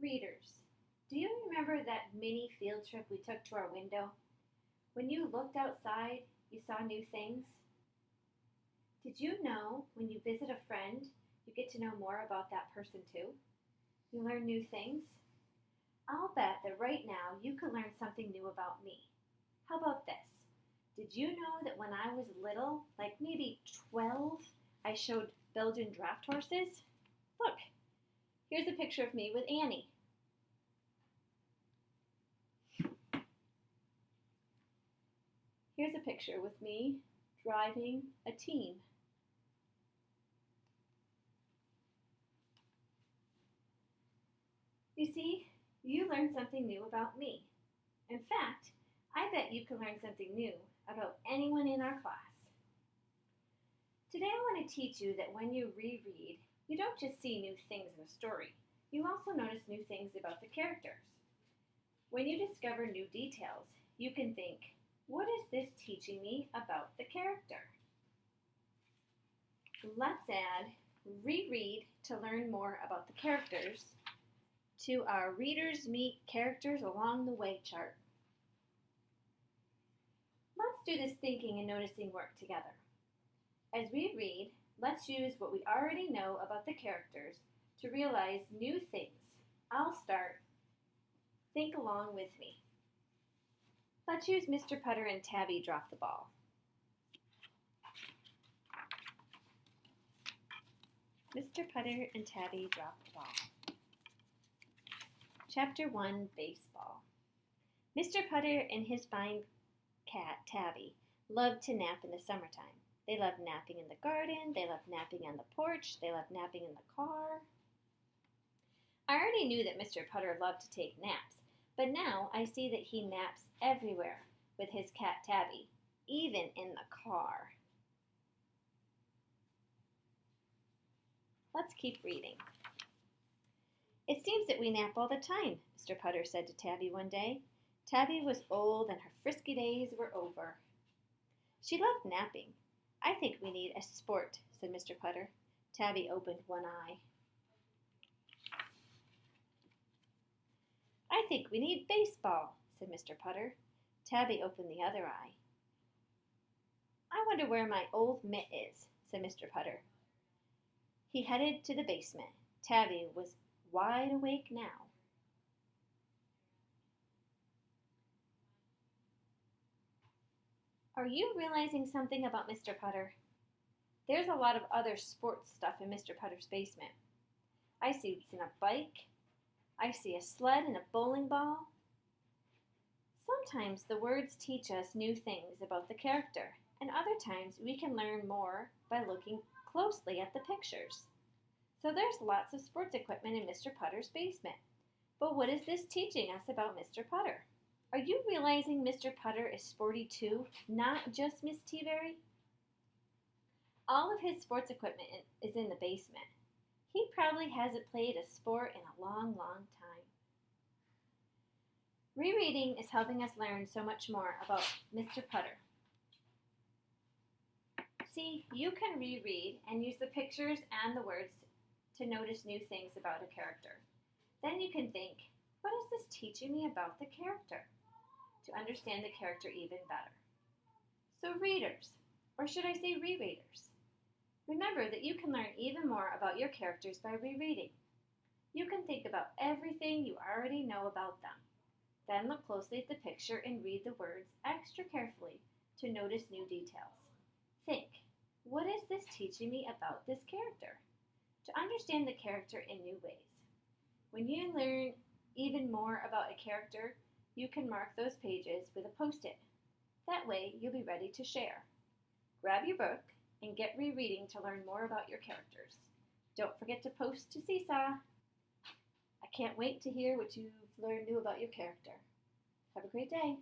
Readers, do you remember that mini field trip we took to our window? When you looked outside, you saw new things? Did you know when you visit a friend, you get to know more about that person too? You learn new things? I'll bet that right now you could learn something new about me. How about this? Did you know that when I was little, like maybe 12, I showed Belgian draft horses? Look, here's a picture of me with Annie. Here's a picture with me driving a team. You see, you learned something new about me. In fact, I bet you can learn something new about anyone in our class. Today I want to teach you that when you reread, you don't just see new things in a story, you also notice new things about the characters. When you discover new details, you can think, what is this teaching me about the character? Let's add reread to learn more about the characters to our Readers Meet Characters Along the Way chart. Let's do this thinking and noticing work together. As we read, let's use what we already know about the characters to realize new things. I'll start. Think along with me. Let's use Mr. Putter and Tabby drop the ball. Mr. Putter and Tabby drop the ball. Chapter 1, Baseball. Mr. Putter and his fine cat, Tabby, loved to nap in the summertime. They loved napping in the garden, they loved napping on the porch, they loved napping in the car. I already knew that Mr. Putter loved to take naps, but now I see that he naps everywhere with his cat Tabby, even in the car. Let's keep reading. It seems that we nap all the time, Mr. Putter said to Tabby one day. Tabby was old and her frisky days were over. She loved napping. I think we need a sport, said Mr. Putter. Tabby opened one eye. I think we need baseball, said Mr. Putter. Tabby opened the other eye. I wonder where my old mitt is, said Mr. Putter. He headed to the basement. Tabby was wide awake now. Are you realizing something about Mr. Putter? There's a lot of other sports stuff in Mr. Putter's basement. I see it's in a bike. I see a sled and a bowling ball. Sometimes the words teach us new things about the character, and other times we can learn more by looking closely at the pictures. So there's lots of sports equipment in Mr. Putter's basement. But what is this teaching us about Mr. Putter? Are you realizing Mr. Putter is sporty too, not just Miss Teaberry? All of his sports equipment is in the basement. He probably hasn't played a sport in a long, long time. Rereading is helping us learn so much more about Mr. Putter. See, you can reread and use the pictures and the words to notice new things about a character. Then you can think, what is this teaching me about the character? To understand the character even better. So readers, or should I say rereaders, remember that you can learn even more about your characters by rereading. You can think about everything you already know about them. Then look closely at the picture and read the words extra carefully to notice new details. Think, what is this teaching me about this character? To understand the character in new ways. When you learn even more about a character, you can mark those pages with a Post-it. That way, you'll be ready to share. Grab your book and get rereading to learn more about your characters. Don't forget to post to Seesaw. I can't wait to hear what you've learned new about your character. Have a great day.